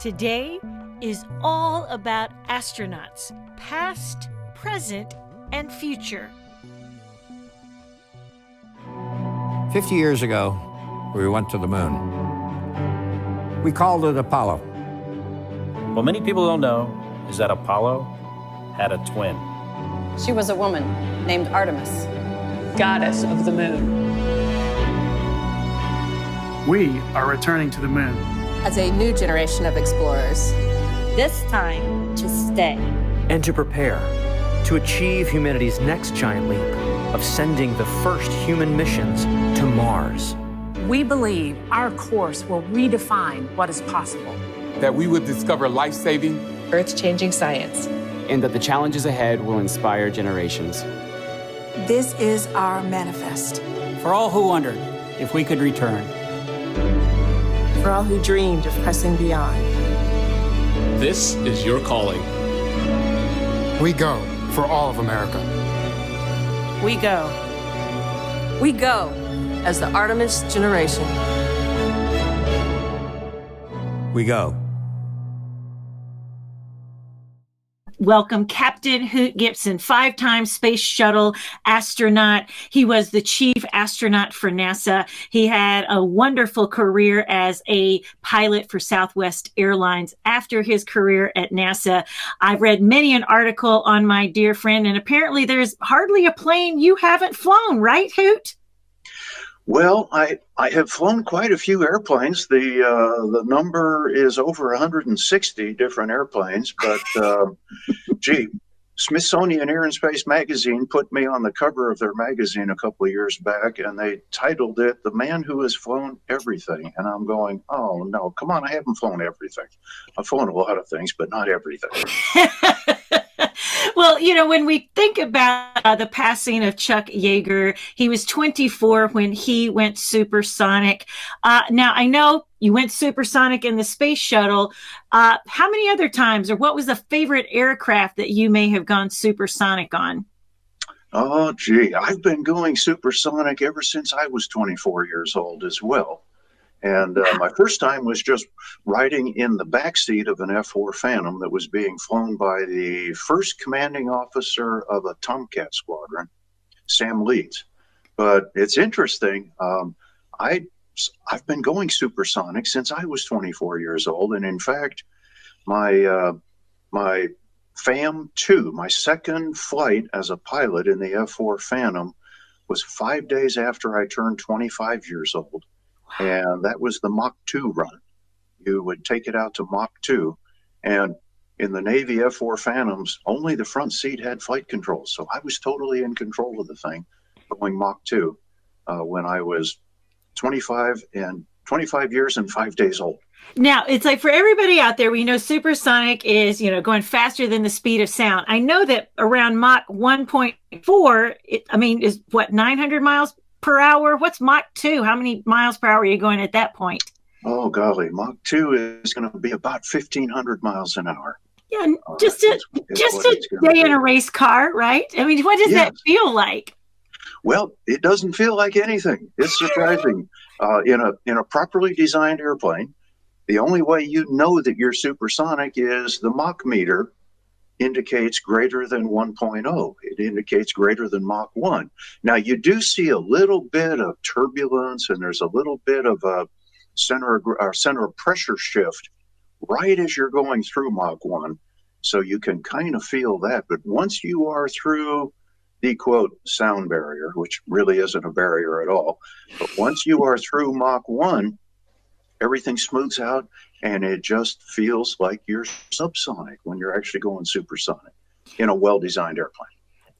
Today is all about astronauts, past, present, and future. 50 years ago, we went to the moon. We called it Apollo. What many people don't know is that Apollo had a twin. She was a woman named Artemis, goddess of the moon. We are returning to the moon as a new generation of explorers. This time to stay. And to prepare to achieve humanity's next giant leap of sending the first human missions to Mars. We believe our course will redefine what is possible. That we would discover life-saving, earth-changing science. And that the challenges ahead will inspire generations. This is our manifest. For all who wondered if we could return. For all who dreamed of pressing beyond. This is your calling. We go for all of America. We go. We go as the Artemis generation. We go. Welcome Captain Hoot Gibson, 5-time space shuttle astronaut. He was the chief astronaut for NASA. He had a wonderful career as a pilot for Southwest Airlines after his career at NASA. I've read many an article on my dear friend, and apparently there's hardly a plane you haven't flown, right, Hoot? Well, I have flown quite a few airplanes. The number is over 160 different airplanes, but gee, Smithsonian Air and Space Magazine put me on the cover of their magazine a couple of years back, and they titled it "The Man Who Has Flown Everything." And I'm going, oh no, come on, I haven't flown everything. I've flown a lot of things, but not everything. Well, you know, when we think about the passing of Chuck Yeager, he was 24 when he went supersonic. Now, I know you went supersonic in the space shuttle. How many other times, or what was the favorite aircraft that you may have gone supersonic on? Oh, gee, I've been going supersonic ever since I was 24 years old as well. And my first time was just riding in the backseat of an F-4 Phantom that was being flown by the first commanding officer of a Tomcat squadron, Sam Leeds. But it's interesting. I've been going supersonic since I was 24 years old. And in fact, my FAM-2, my second flight as a pilot in the F-4 Phantom, was 5 days after I turned 25 years old. And that was the Mach 2 run. You would take it out to Mach 2. And in the Navy F-4 Phantoms, only the front seat had flight controls. So I was totally in control of the thing going Mach 2 when I was 25 years and 5 days old. Now, it's like for everybody out there, we know supersonic is, you know, going faster than the speed of sound. I know that around Mach 1.4, is what, 900 miles per hour? What's Mach 2? How many miles per hour are you going at that point? Oh, golly. Mach 2 is going to be about 1,500 miles an hour. Yeah, just a day in a race car, right? I mean, what does that feel like? Well, it doesn't feel like anything. It's surprising. In a properly designed airplane, the only way you know that you're supersonic is the Mach meter indicates greater than 1.0. It indicates greater than Mach 1. Now, you do see a little bit of turbulence, and there's a little bit of a center of pressure shift right as you're going through Mach 1. So you can kind of feel that. But once you are through the, quote, sound barrier, which really isn't a barrier at all, but once you are through Mach 1, everything smooths out, and it just feels like you're subsonic when you're actually going supersonic in a well-designed airplane.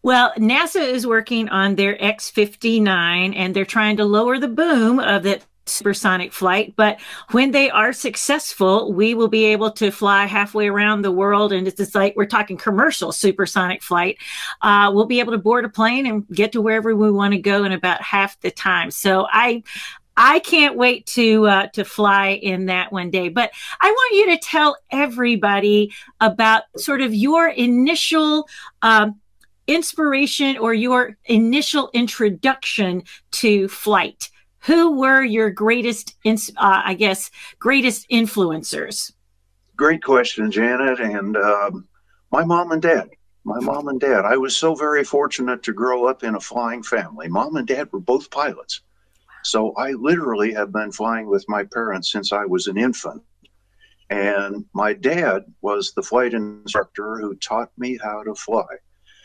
Well, NASA is working on their X-59, and they're trying to lower the boom of that supersonic flight. But when they are successful, we will be able to fly halfway around the world. And it's just like we're talking commercial supersonic flight. We'll be able to board a plane and get to wherever we want to go in about half the time. So I can't wait to fly in that one day. But I want you to tell everybody about sort of your initial inspiration or your initial introduction to flight. Who were your greatest influencers? Great question, Janet. And my mom and dad. I was so very fortunate to grow up in a flying family. Mom and dad were both pilots. So I literally have been flying with my parents since I was an infant. And my dad was the flight instructor who taught me how to fly.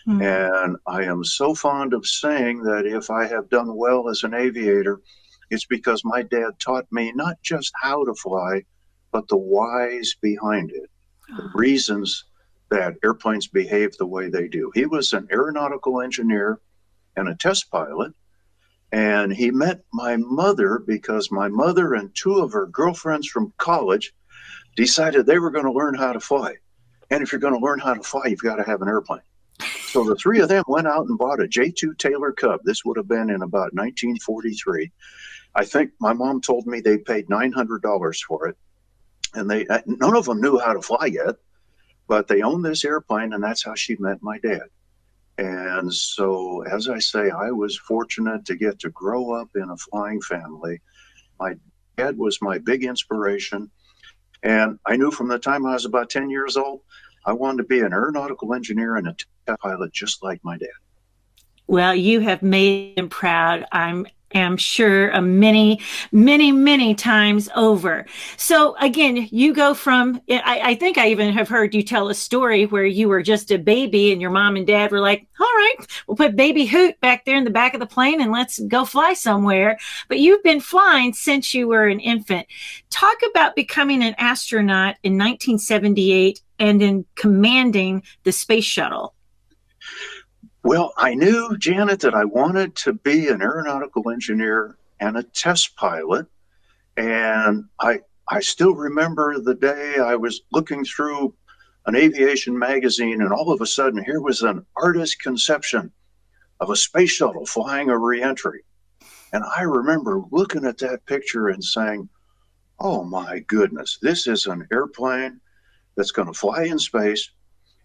And I am so fond of saying that if I have done well as an aviator, it's because my dad taught me not just how to fly, but the whys behind it, the reasons that airplanes behave the way they do. He was an aeronautical engineer and a test pilot. And he met my mother because my mother and two of her girlfriends from college decided they were going to learn how to fly. And if you're going to learn how to fly, you've got to have an airplane. So the three of them went out and bought a J2 Taylor Cub. This would have been in about 1943. I think my mom told me they paid $900 for it. And none of them knew how to fly yet, but they owned this airplane, and that's how she met my dad. And so, as I say, I was fortunate to get to grow up in a flying family. My dad was my big inspiration. And I knew from the time I was about 10 years old, I wanted to be an aeronautical engineer and a test pilot just like my dad. Well, you have made him proud. I'm sure many, many, many times over. So again, you go from, I think I even have heard you tell a story where you were just a baby and your mom and dad were like, all right, we'll put baby Hoot back there in the back of the plane and let's go fly somewhere. But you've been flying since you were an infant. Talk about becoming an astronaut in 1978 and then commanding the space shuttle. Well, I knew, Janet, that I wanted to be an aeronautical engineer and a test pilot. And I still remember the day I was looking through an aviation magazine, and all of a sudden here was an artist's conception of a space shuttle flying a reentry. And I remember looking at that picture and saying, oh my goodness, this is an airplane that's going to fly in space.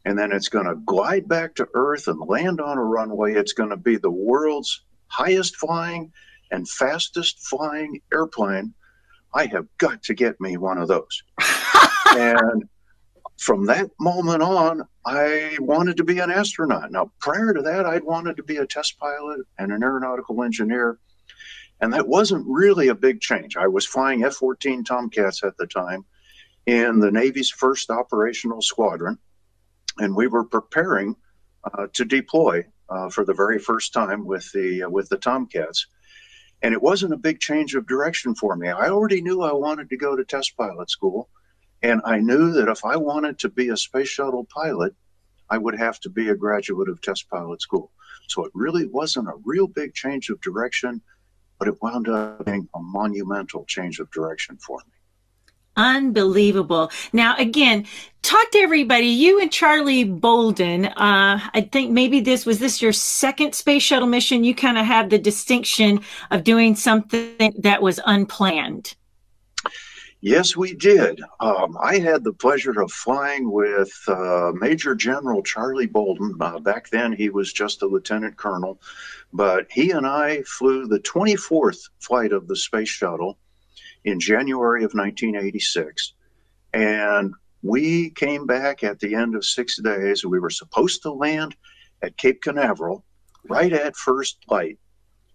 And then it's going to glide back to Earth and land on a runway. It's going to be the world's highest flying and fastest flying airplane. I have got to get me one of those. And from that moment on, I wanted to be an astronaut. Now, prior to that, I'd wanted to be a test pilot and an aeronautical engineer. And that wasn't really a big change. I was flying F-14 Tomcats at the time in the Navy's first operational squadron. And we were preparing to deploy for the very first time with the Tomcats. And it wasn't a big change of direction for me. I already knew I wanted to go to test pilot school. And I knew that if I wanted to be a space shuttle pilot, I would have to be a graduate of test pilot school. So it really wasn't a real big change of direction, but it wound up being a monumental change of direction for me. Unbelievable. Now, again, talk to everybody. You and Charlie Bolden, I think maybe this was your second space shuttle mission? You kind of have the distinction of doing something that was unplanned. Yes, we did. I had the pleasure of flying with Major General Charlie Bolden. Back then, he was just a lieutenant colonel, but he and I flew the 24th flight of the space shuttle in January of 1986. And we came back at the end of 6 days. We were supposed to land at Cape Canaveral right at first light.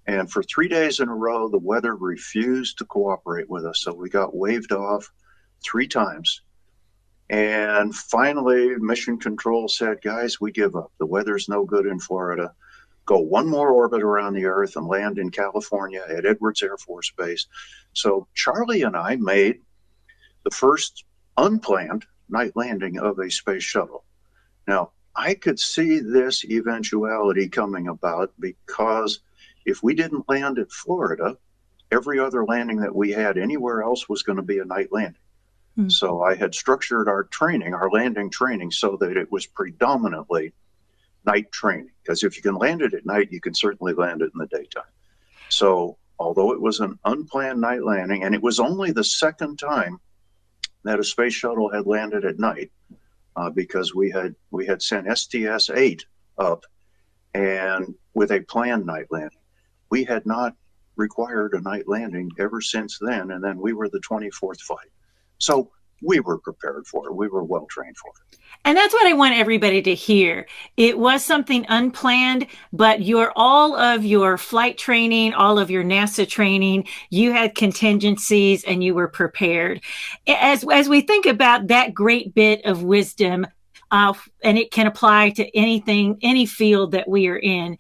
And for 3 days in a row, the weather refused to cooperate with us. So we got waved off 3 times. And finally, Mission Control said, guys, we give up. The weather's no good in Florida. Go one more orbit around the Earth and land in California at Edwards Air Force Base. So Charlie and I made the first unplanned night landing of a space shuttle. Now, I could see this eventuality coming about because if we didn't land at Florida, every other landing that we had anywhere else was going to be a night landing. Mm-hmm. So I had structured our landing training, so that it was predominantly night training, because if you can land it at night, you can certainly land it in the daytime. So although it was an unplanned night landing, and it was only the second time that a space shuttle had landed at night, because we had sent STS-8 up and with a planned night landing. We had not required a night landing ever since then, and then we were the 24th flight. So we were prepared for it. We were well trained for it. And that's what I want everybody to hear. It was something unplanned, but all of your flight training, all of your NASA training, you had contingencies and you were prepared. As we think about that great bit of wisdom, and it can apply to anything, any field that we are in,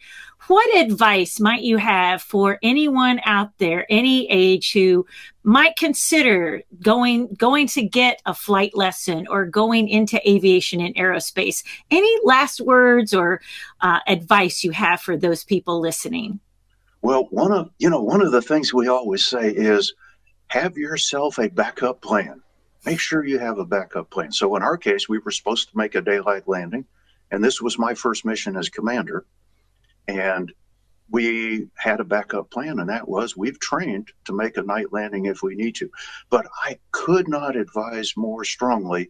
what advice might you have for anyone out there, any age, who might consider going to get a flight lesson or going into aviation and aerospace? Any last words or advice you have for those people listening? Well, one of the things we always say is have yourself a backup plan. Make sure you have a backup plan. So in our case, we were supposed to make a daylight landing, and this was my first mission as commander. And we had a backup plan, and that was we've trained to make a night landing if we need to. But I could not advise more strongly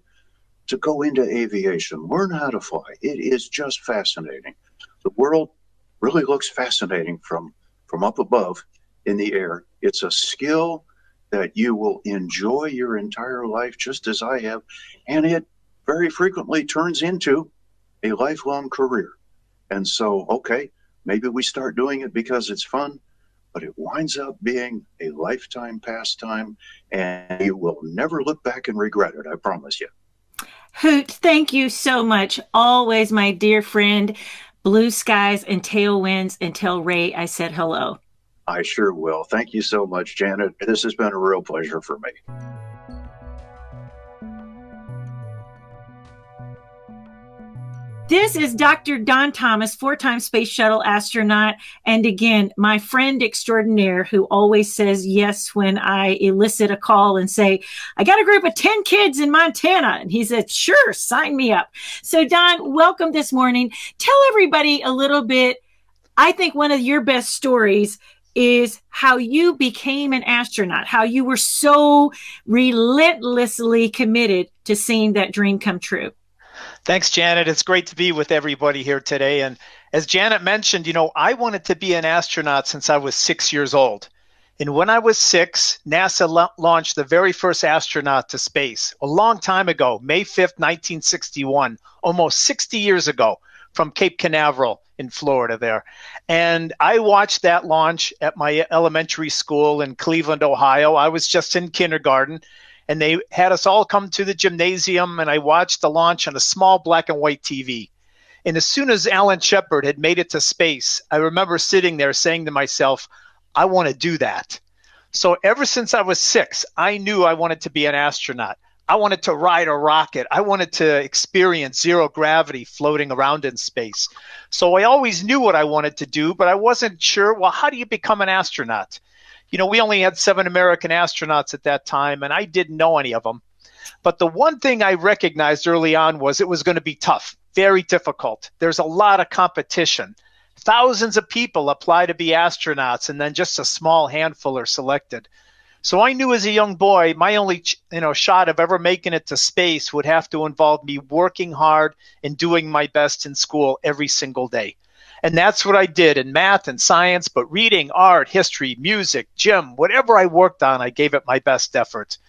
to go into aviation, learn how to fly. It is just fascinating. The world really looks fascinating from up above in the air. It's a skill that you will enjoy your entire life, just as I have, and it very frequently turns into a lifelong career. And so, okay, maybe we start doing it because it's fun, but it winds up being a lifetime pastime, and you will never look back and regret it, I promise you. Hoot, thank you so much. Always, my dear friend. Blue skies and tailwinds, and tell Ray I said hello. I sure will. Thank you so much, Janet. This has been a real pleasure for me. This is Dr. Don Thomas, four-time space shuttle astronaut. And again, my friend extraordinaire who always says yes when I elicit a call and say, I got a group of 10 kids in Montana. And he said, sure, sign me up. So Don, welcome this morning. Tell everybody a little bit. I think one of your best stories is how you became an astronaut, how you were so relentlessly committed to seeing that dream come true. Thanks, Janet. It's great to be with everybody here today. And as Janet mentioned, I wanted to be an astronaut since I was 6 years old. And when I was 6, NASA launched the very first astronaut to space a long time ago, May 5th, 1961, almost 60 years ago, from Cape Canaveral in Florida there. And I watched that launch at my elementary school in Cleveland, Ohio. I was just in kindergarten. And they had us all come to the gymnasium, and I watched the launch on a small black and white TV. And as soon as Alan Shepard had made it to space, I remember sitting there saying to myself, I want to do that. So ever since I was 6, I knew I wanted to be an astronaut. I wanted to ride a rocket. I wanted to experience zero gravity floating around in space. So I always knew what I wanted to do, but I wasn't sure, well, how do you become an astronaut? We only had 7 American astronauts at that time, and I didn't know any of them. But the one thing I recognized early on was it was going to be tough, very difficult. There's a lot of competition. Thousands of people apply to be astronauts, and then just a small handful are selected. So I knew as a young boy, my only shot of ever making it to space would have to involve me working hard and doing my best in school every single day. And that's what I did in math and science, but reading, art, history, music, gym, whatever I worked on, I gave it my best effort.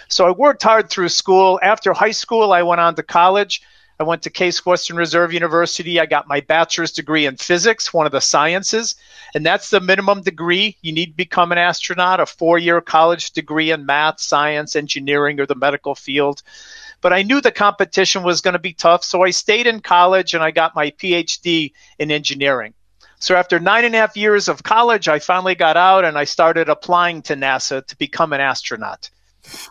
So I worked hard through school. After high school, I went on to college. I went to Case Western Reserve University. I got my bachelor's degree in physics, one of the sciences, and that's the minimum degree you need to become an astronaut, a 4-year college degree in math, science, engineering, or the medical field. But I knew the competition was going to be tough, so I stayed in college and I got my PhD in engineering. So after 9.5 years of college, I finally got out and I started applying to NASA to become an astronaut.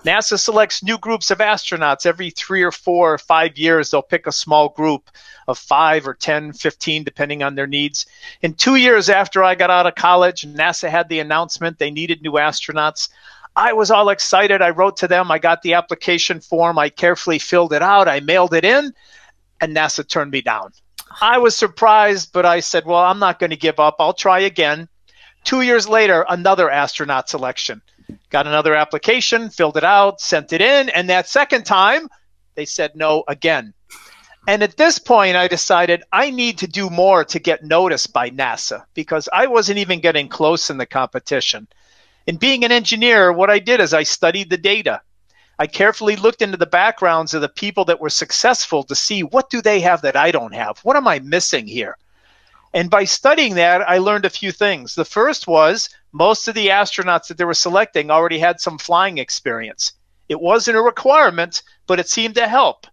NASA selects new groups of astronauts every 3 or 4 or 5 years. They'll pick a small group of 5 or 10, 15, depending on their needs. And 2 years after I got out of college, NASA had the announcement they needed new astronauts. I was all excited. I wrote to them. I got the application form. I carefully filled it out. I mailed it in, and NASA turned me down. I was surprised, but I said, well, I'm not going to give up. I'll try again. 2 years later, another astronaut selection. Got another application, filled it out, sent it in, and that second time, they said no again. And at this point, I decided I need to do more to get noticed by NASA because I wasn't even getting close in the competition. And being an engineer, what I did is I studied the data. I carefully looked into the backgrounds of the people that were successful to see what do they have that I don't have? What am I missing here? And by studying that, I learned a few things. The first was most of the astronauts that they were selecting already had some flying experience. It wasn't a requirement, but it seemed to help.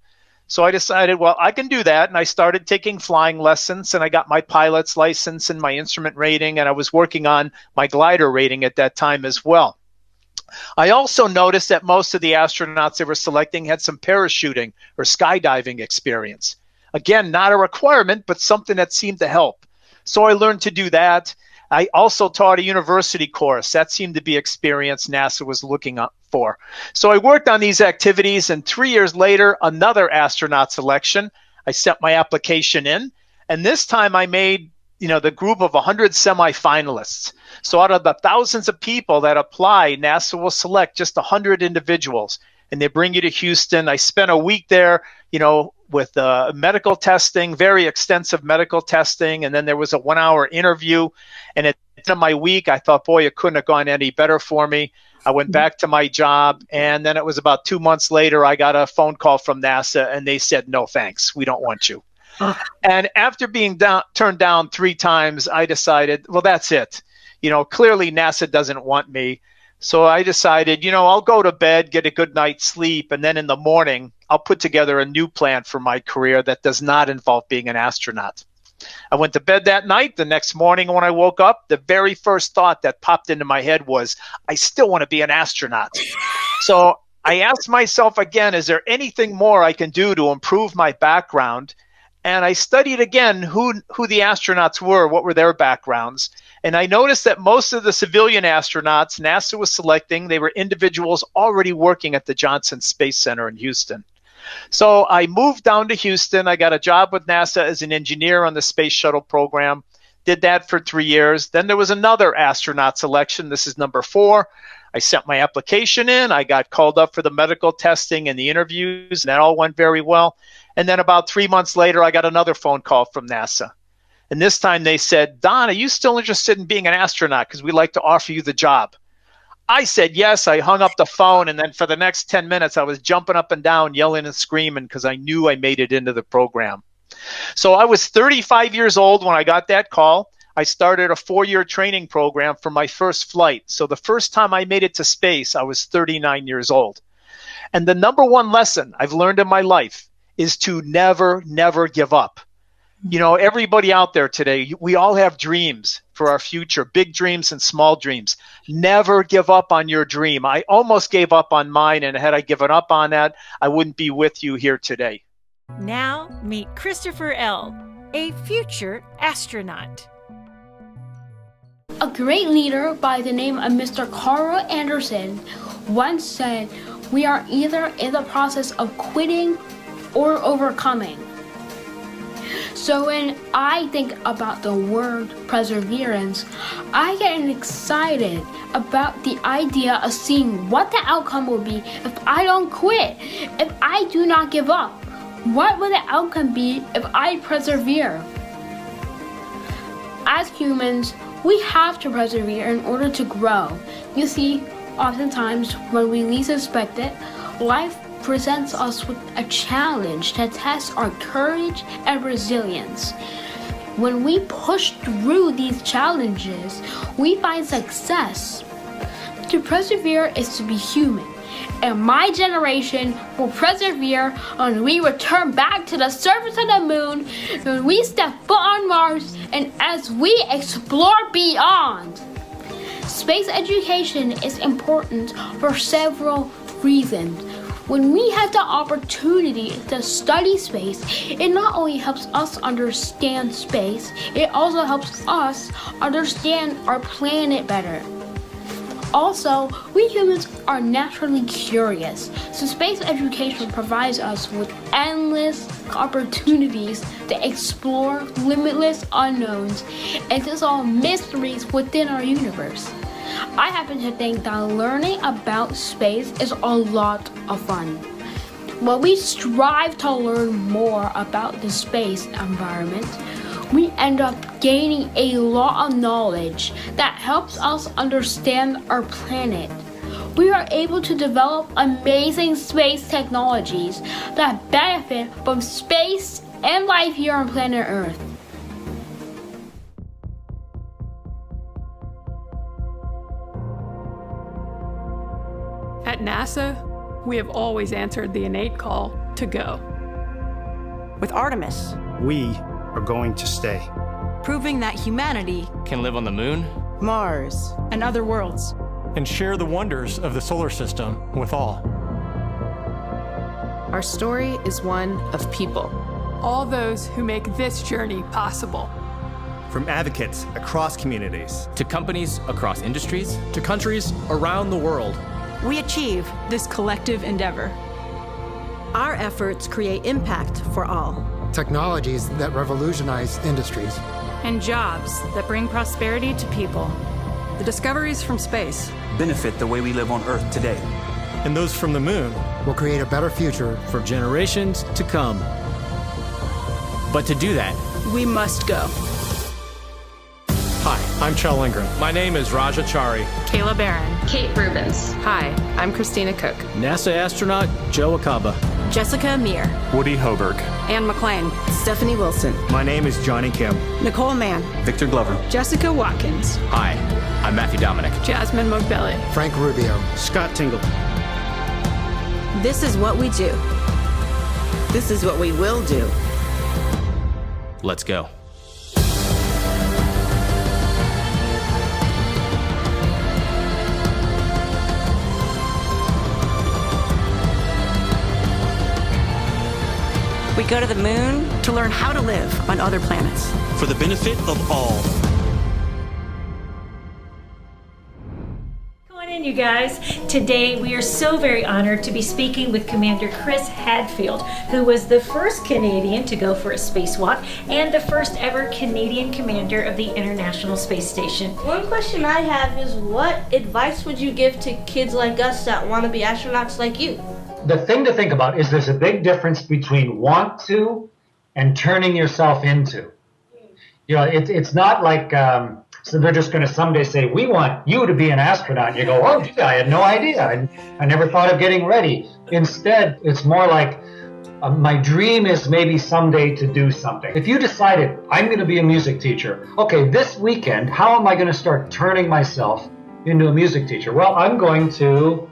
So I decided, well, I can do that. And I started taking flying lessons, and I got my pilot's license and my instrument rating, and I was working on my glider rating at that time as well. I also noticed that most of the astronauts they were selecting had some parachuting or skydiving experience. Again, not a requirement, but something that seemed to help. So I learned to do that. I also taught a university course. That seemed to be experience NASA was looking up for. So I worked on these activities, and 3 years later, another astronaut selection. I sent my application in, and this time I made the group of 100 semifinalists. So out of the thousands of people that apply, NASA will select just 100 individuals, and they bring you to Houston. I spent a week there, with medical testing, very extensive medical testing, and then there was a 1-hour interview. And at the end of my week, I thought, boy, it couldn't have gone any better for me. I went back to my job, and then it was about 2 months later, I got a phone call from NASA, and they said, no, thanks, we don't want you. And after being turned down 3 times, I decided, well, that's it. Clearly NASA doesn't want me. So I decided, I'll go to bed, get a good night's sleep, and then in the morning, I'll put together a new plan for my career that does not involve being an astronaut. I went to bed that night. The next morning when I woke up, the very first thought that popped into my head was, I still want to be an astronaut. So I asked myself again, is there anything more I can do to improve my background? And I studied again who the astronauts were, what were their backgrounds. And I noticed that most of the civilian astronauts NASA was selecting, they were individuals already working at the Johnson Space Center in Houston. So I moved down to Houston. I got a job with NASA as an engineer on the Space Shuttle program. Did that for 3 years. Then there was another astronaut selection. This is number 4. I sent my application in. I got called up for the medical testing and the interviews, and that all went very well. And then about 3 months later, I got another phone call from NASA. And this time they said, Don, are you still interested in being an astronaut? Because we'd like to offer you the job. I said yes. I hung up the phone, and then for the next 10 minutes, I was jumping up and down, yelling and screaming because I knew I made it into the program. So I was 35 years old when I got that call. I started a 4-year training program for my first flight. So the first time I made it to space, I was 39 years old. And the number one lesson I've learned in my life is to never, never give up. Everybody out there today, we all have dreams for our future, big dreams and small dreams. Never give up on your dream. I almost gave up on mine, and had I given up on that, I wouldn't be with you here today. Now meet Christopher L., a future astronaut. A great leader by the name of Mr. Carl Anderson once said, "We are either in the process of quitting or overcoming." So when I think about the word perseverance, I get excited about the idea of seeing what the outcome will be if I don't quit, if I do not give up. What will the outcome be if I persevere? As humans, we have to persevere in order to grow. You see, oftentimes when we least expect it, life presents us with a challenge to test our courage and resilience. When we push through these challenges, we find success. To persevere is to be human, and my generation will persevere when we return back to the surface of the moon, when we step foot on Mars, and as we explore beyond. Space education is important for several reasons. When we have the opportunity to study space, it not only helps us understand space, it also helps us understand our planet better. Also, we humans are naturally curious, so space education provides us with endless opportunities to explore limitless unknowns and to solve mysteries within our universe. I happen to think that learning about space is a lot of fun. When we strive to learn more about the space environment, we end up gaining a lot of knowledge that helps us understand our planet. we are able to develop amazing space technologies that benefit both space and life here on planet Earth. At NASA, we have always answered the innate call to go. With Artemis, We are going to stay. proving that humanity Can live on the moon? Mars, And other worlds. And share the wonders of the solar system with all. our story is one of people. All those who make this journey possible. From advocates across communities to companies across industries To countries around the world. We achieve This collective endeavor. our efforts create impact for all. Technologies that revolutionize industries. And jobs that bring prosperity to people. The discoveries from space benefit the way we live on Earth today. And those from the moon. Will create a better future For generations to come. But to do that, We must go. Hi, I'm Chell Lindgren. My name is Raja Chari. Kayla Barron. Kate Rubens. Hi, I'm Christina Cook. NASA astronaut Joe Acaba. Jessica Amir, Woody Hoberg. Anne McClain, Stephanie Wilson, my name is Johnny Kim. Nicole Mann, Victor Glover. Jessica Watkins. Hi, I'm Matthew Dominic. Jasmine Mogbelli. Frank Rubio. Scott Tingle. this is what we do. This is what we will do. Let's go. We go to the moon to learn how to live on other planets. For the benefit of all. Come on in, you guys. Today, we are so very honored to be speaking with Commander Chris Hadfield, who was the first Canadian to go for a spacewalk and the first ever Canadian commander of the International Space Station. One question I have is, what advice would you give to kids like us that want to be astronauts like you? The thing to think about is there's a big difference between want to and turning yourself into. You know, it's not like so they're just going to someday say, we want you to be an astronaut. You go, oh, gee, I had no idea. I never thought of getting ready. Instead, it's more like my dream is maybe someday to do something. If you decided, I'm going to be a music teacher, okay, this weekend, how am I going to start turning myself into a music teacher? Well, I'm going to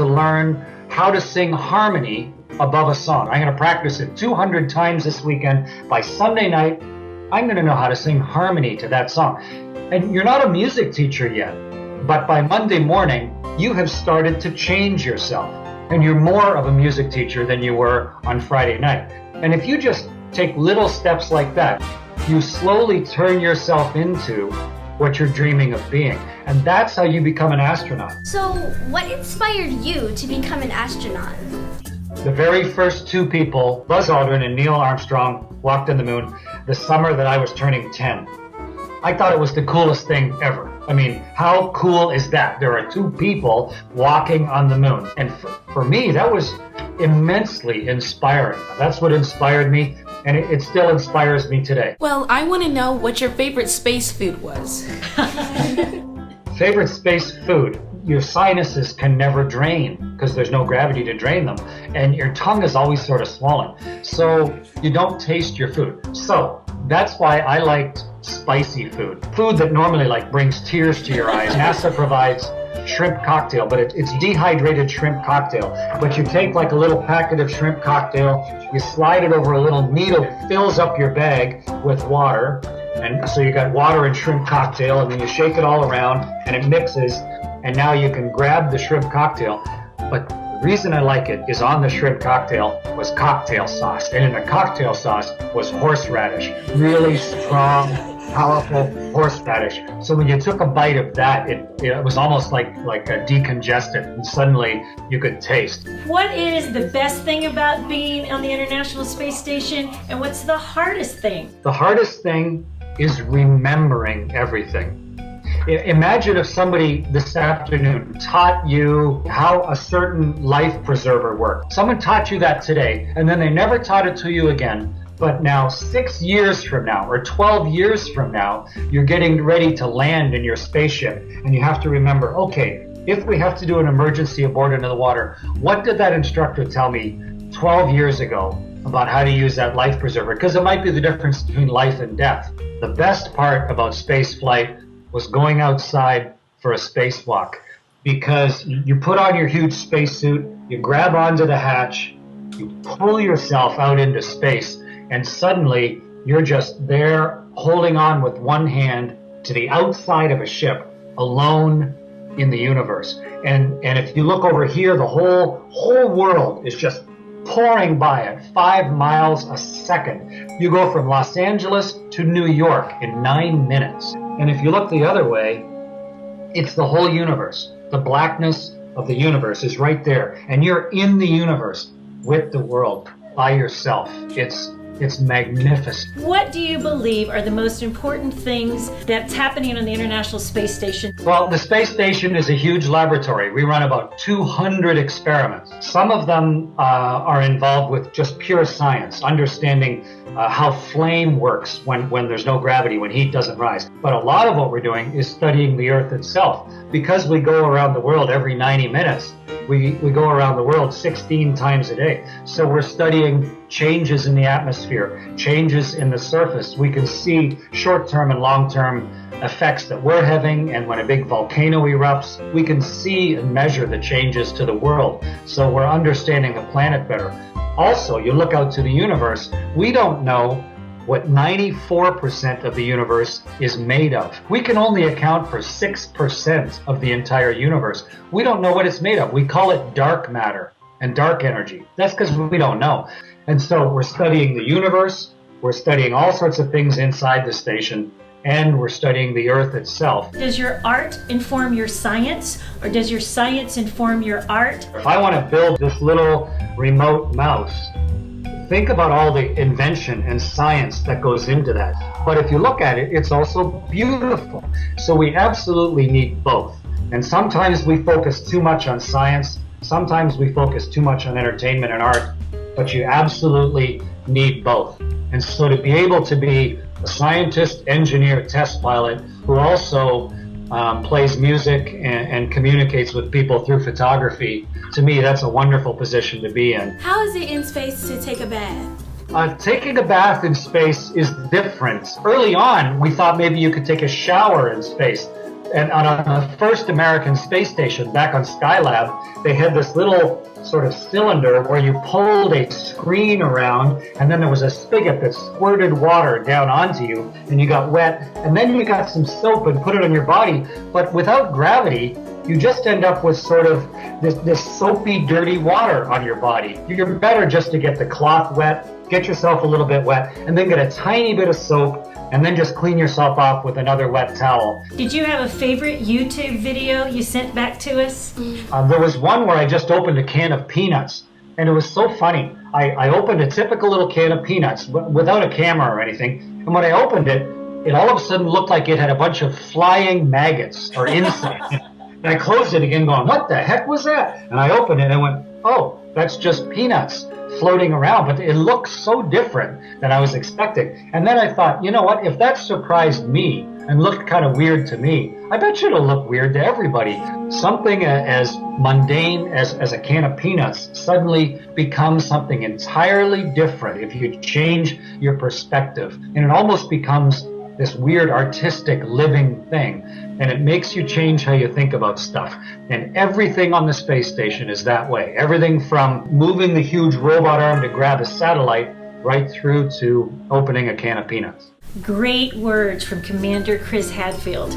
learn how to sing harmony above a song. I'm going to practice it 200 times this weekend. By Sunday night, I'm going to know how to sing harmony to that song. And you're not a music teacher yet, but by Monday morning, you have started to change yourself. And you're more of a music teacher than you were on Friday night. And if you just take little steps like that, you slowly turn yourself into what you're dreaming of being. And that's how you become an astronaut. So, what inspired you to become an astronaut? The very first two people, Buzz Aldrin and Neil Armstrong, walked on the moon the summer that I was turning 10. I thought it was the coolest thing ever. I mean, how cool is that? There are two people walking on the moon. And for me, that was immensely inspiring. That's what inspired me, and it still inspires me today. Well, I want to know what your favorite space food was. Favorite space food? Your sinuses can never drain because there's no gravity to drain them, and your tongue is always sort of swollen, so you don't taste your food. So that's why I liked spicy food that normally like brings tears to your eyes. NASA provides shrimp cocktail, but it's dehydrated shrimp cocktail. But you take like a little packet of shrimp cocktail, you slide it over a little needle, it fills up your bag with water, and so you got water and shrimp cocktail, and then you shake it all around, and it mixes. And now you can grab the shrimp cocktail. But the reason I like it is on the shrimp cocktail was cocktail sauce. And in the cocktail sauce was horseradish. Really strong, powerful horseradish. So when you took a bite of that, it was almost like a decongestant. And suddenly you could taste. What is the best thing about being on the International Space Station, and what's the hardest thing? The hardest thing is remembering everything. Imagine if somebody this afternoon taught you how a certain life preserver worked. Someone taught you that today, and then they never taught it to you again. But now 6 years from now, or 12 years from now, you're getting ready to land in your spaceship, and you have to remember, okay, if we have to do an emergency abort into the water, what did that instructor tell me 12 years ago about how to use that life preserver? Because it might be the difference between life and death. The best part about space flight was going outside for a spacewalk, because you put on your huge spacesuit, you grab onto the hatch, you pull yourself out into space, and suddenly you're just there holding on with one hand to the outside of a ship, alone in the universe. And if you look over here, the whole world is just pouring by at 5 miles a second. You go from Los Angeles to New York in 9 minutes. And if you look the other way, it's the whole universe. The blackness of the universe is right there. And you're in the universe with the world by yourself. It's magnificent. What do you believe are the most important things that's happening on the International Space Station? Well, the space station is a huge laboratory. We run about 200 experiments. Some of them are involved with just pure science, understanding how flame works when there's no gravity, when heat doesn't rise. But a lot of what we're doing is studying the Earth itself. Because we go around the world every 90 minutes, we go around the world 16 times a day. So we're studying changes in the atmosphere, changes in the surface. We can see short-term and long-term effects that we're having, and when a big volcano erupts, we can see and measure the changes to the world. So we're understanding the planet better. Also, you look out to the universe, we don't know what 94% of the universe is made of. We can only account for 6% of the entire universe. We don't know what it's made of. We call it dark matter and dark energy. That's because we don't know. And so we're studying the universe, we're studying all sorts of things inside the station, and we're studying the Earth itself. Does your art inform your science, or does your science inform your art? If I want to build this little remote mouse, think about all the invention and science that goes into that. But if you look at it, it's also beautiful. So we absolutely need both. And sometimes we focus too much on science, sometimes we focus too much on entertainment and art, but you absolutely need both. And so to be able to be a scientist, engineer, test pilot, who also plays music and communicates with people through photography, to me, that's a wonderful position to be in. How is it in space to take a bath? Taking a bath in space is different. Early on, we thought maybe you could take a shower in space. And on the first American space station, back on Skylab, they had this little sort of cylinder where you pulled a screen around, and then there was a spigot that squirted water down onto you, and you got wet, and then you got some soap and put it on your body. But without gravity, you just end up with sort of this soapy, dirty water on your body. You're better just to get the cloth wet, get yourself a little bit wet, and then get a tiny bit of soap, and then just clean yourself off with another wet towel. Did you have a favorite YouTube video you sent back to us? There was one where I just opened a can of peanuts, and it was so funny. I opened a typical little can of peanuts without a camera or anything, and when I opened it, it all of a sudden looked like it had a bunch of flying maggots or insects. And I closed it again going, what the heck was that? And I opened it and I went, oh, that's just peanuts floating around. But it looked so different than I was expecting. And then I thought, you know what? If that surprised me and looked kind of weird to me, I bet you it'll look weird to everybody. Something as mundane as a can of peanuts suddenly becomes something entirely different if you change your perspective. And it almost becomes this weird artistic living thing. And it makes you change how you think about stuff. And everything on the space station is that way. Everything from moving the huge robot arm to grab a satellite right through to opening a can of peanuts. Great words from Commander Chris Hadfield.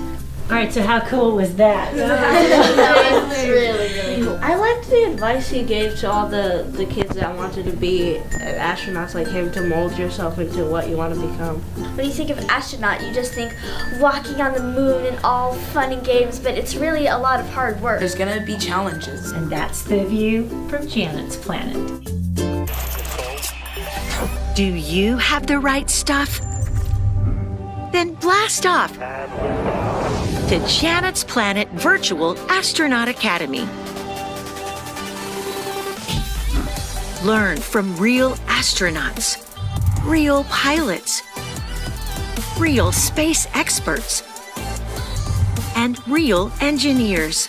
All right, so how cool was that? That was really cool. I liked the advice he gave to all the kids that wanted to be astronauts like him, to mold yourself into what you want to become. When you think of astronaut, you just think walking on the moon and all fun and games, but it's really a lot of hard work. There's going to be challenges. And that's the view from Janet's planet. Do you have the right stuff? Then blast off to Janet's Planet Virtual Astronaut Academy. Learn from real astronauts, real pilots, real space experts, and real engineers.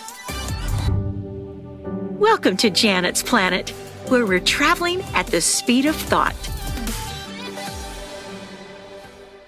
Welcome to Janet's Planet, where we're traveling at the speed of thought.